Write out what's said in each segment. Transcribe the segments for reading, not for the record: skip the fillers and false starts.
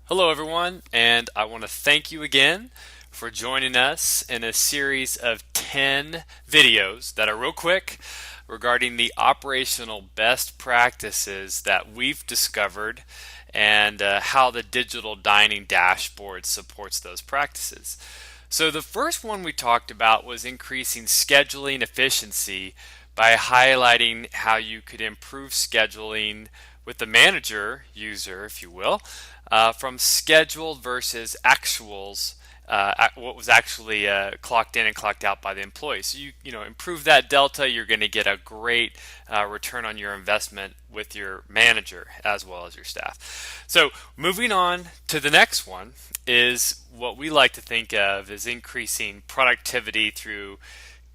Hello, everyone, and I want to thank you again for joining us in a series of 10 videos that are real quick regarding the operational best practices that we've discovered and how the digital dining dashboard supports those practices. So, the first one we talked about was increasing scheduling efficiency by highlighting how you could improve scheduling with the manager user, if you will, from scheduled versus actuals, what was actually clocked in and clocked out by the employee. So you improve that delta, you're going to get a great return on your investment with your manager as well as your staff. So moving on to the next one is what we like to think of as increasing productivity through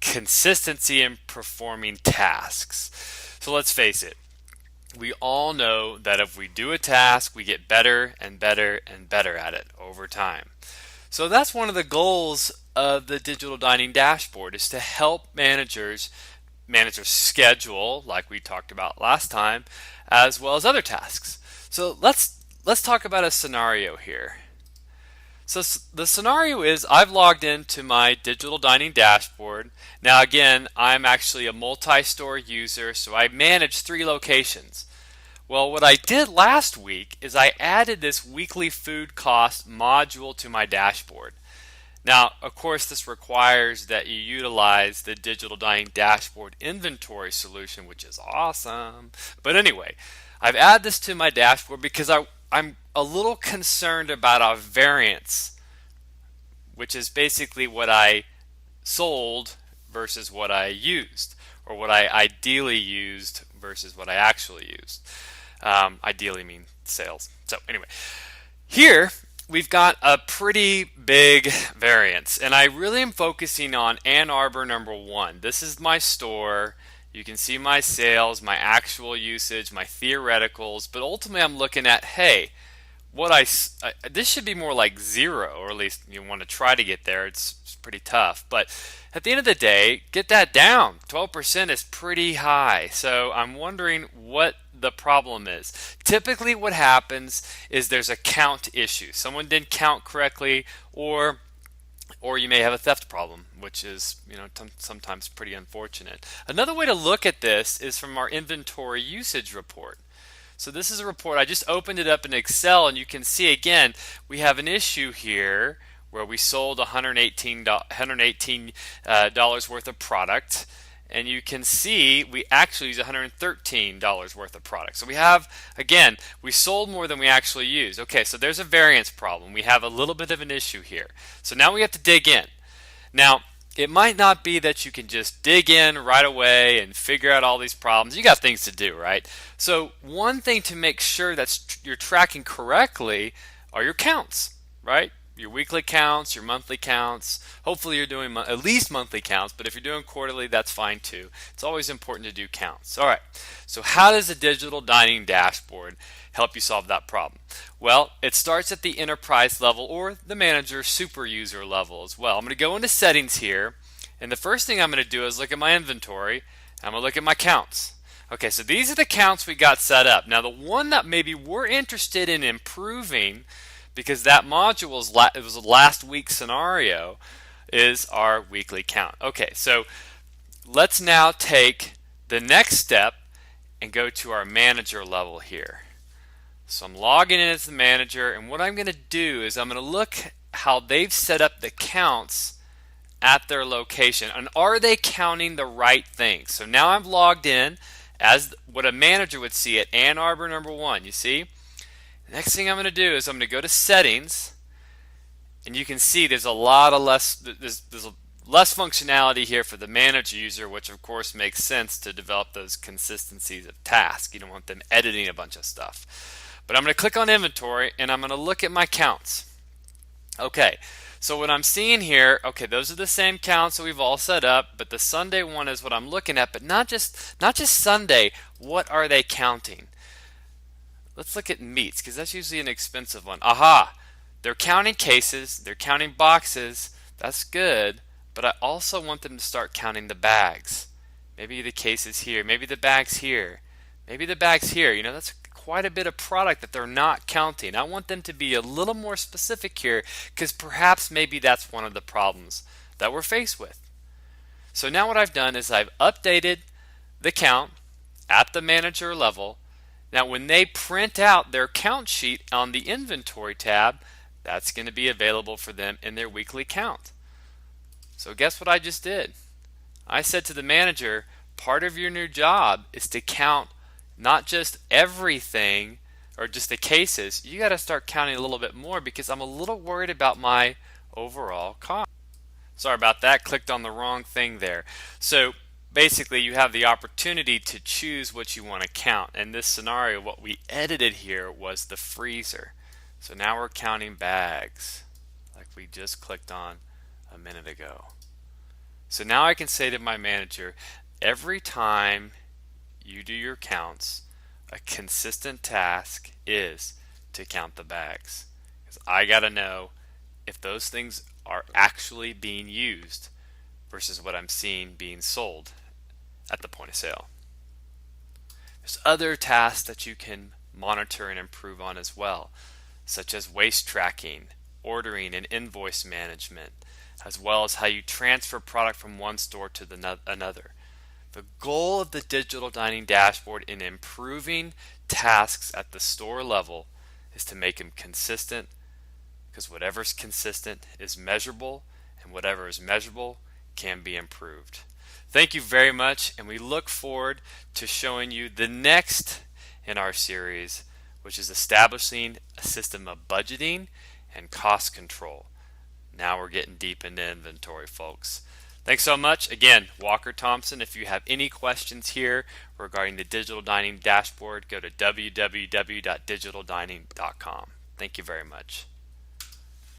consistency in performing tasks. So let's face it, we all know that if we do a task, we get better and better and better at it over time. So that's one of the goals of the digital dining dashboard, is to help managers manage their schedule, like we talked about last time, as well as other tasks. So let's talk about a scenario here. So the scenario is I've logged into my digital dining dashboard. Now again, I'm actually a multi-store user, so I manage 3 locations. Well, what I did last week is I added this weekly food cost module to my dashboard. Now, of course, this requires that you utilize the digital dining dashboard inventory solution, which is awesome. But anyway, I've added this to my dashboard because I'm a little concerned about a variance, which is basically what I sold versus what I used, or what I ideally used versus what I actually used. Ideally mean sales. So anyway, here we've got a pretty big variance, and I really am focusing on Ann Arbor number 1. This is my store. You can see my sales, my actual usage, my theoreticals, but ultimately I'm looking at, hey, this should be more like 0, or at least you want to try to get there. It's pretty tough, but at the end of the day, get that down. 12% is pretty high. So I'm wondering what the problem is. Typically what happens is there's a count issue. Someone didn't count correctly, or you may have a theft problem, which is, sometimes pretty unfortunate. Another way to look at this is from our inventory usage report. So this is a report. I just opened it up in Excel, and you can see again we have an issue here where we sold $118 worth of product, and you can see we actually use $113 worth of product. So we sold more than we actually used. Okay, so there's a variance problem. We have a little bit of an issue here. So now we have to dig in. Now, it might not be that you can just dig in right away and figure out all these problems. You got things to do, right? So one thing to make sure that you're tracking correctly are your counts, right? Your weekly counts, your monthly counts. Hopefully you're doing at least monthly counts, but if you're doing quarterly, that's fine too. It's always important to do counts. All right, so how does a digital dining dashboard help you solve that problem? Well, it starts at the enterprise level, or the manager super user level as well. I'm going to go into settings here, and the first thing I'm going to do is look at my inventory. I'm going to look at my counts. Okay, so these are the counts we got set up. Now the one that maybe we're interested in improving, because that module was a last week scenario, is our weekly count. Okay, so let's now take the next step and go to our manager level here. So I'm logging in as the manager, and what I'm going to do is I'm going to look how they've set up the counts at their location, and are they counting the right things? So now I'm logged in as what a manager would see at Ann Arbor number 1. You see? Next thing I'm going to do is I'm going to go to settings, and you can see there's less functionality here for the manager user, which of course makes sense to develop those consistencies of tasks. You don't want them editing a bunch of stuff. But I'm going to click on inventory, and I'm going to look at my counts. Okay, so what I'm seeing here, okay, those are the same counts that we've all set up, but the Sunday one is what I'm looking at, but not just Sunday. What are they counting? Let's look at meats, because that's usually an expensive one. Aha! They're counting cases, they're counting boxes. That's good, but I also want them to start counting the bags. Maybe the cases here, maybe the bags here, maybe the bags here. That's quite a bit of product that they're not counting. I want them to be a little more specific here because perhaps maybe that's one of the problems that we're faced with. So now what I've done is I've updated the count at the manager level. Now when they print out their count sheet on the inventory tab, that's going to be available for them in their weekly count. So guess what I just did? I said to the manager, part of your new job is to count not just everything or just the cases. You got to start counting a little bit more because I'm a little worried about my overall cost. Sorry about that, clicked on the wrong thing there. So basically you have the opportunity to choose what you want to count. In this scenario, what we edited here was the freezer. So now we're counting bags like we just clicked on a minute ago. So now I can say to my manager, every time you do your counts, a consistent task is to count the bags. Because I got to know if those things are actually being used versus what I'm seeing being sold at the point of sale. There's other tasks that you can monitor and improve on as well, such as waste tracking, ordering and invoice management, as well as how you transfer product from one store to another. The goal of the digital dining dashboard in improving tasks at the store level is to make them consistent, because whatever's consistent is measurable, and whatever is measurable can be improved. Thank you very much, and we look forward to showing you the next in our series, which is establishing a system of budgeting and cost control. Now we're getting deep into inventory, folks. Thanks so much. Again, Walker Thompson. If you have any questions here regarding the digital dining dashboard, go to www.digitaldining.com. Thank you very much.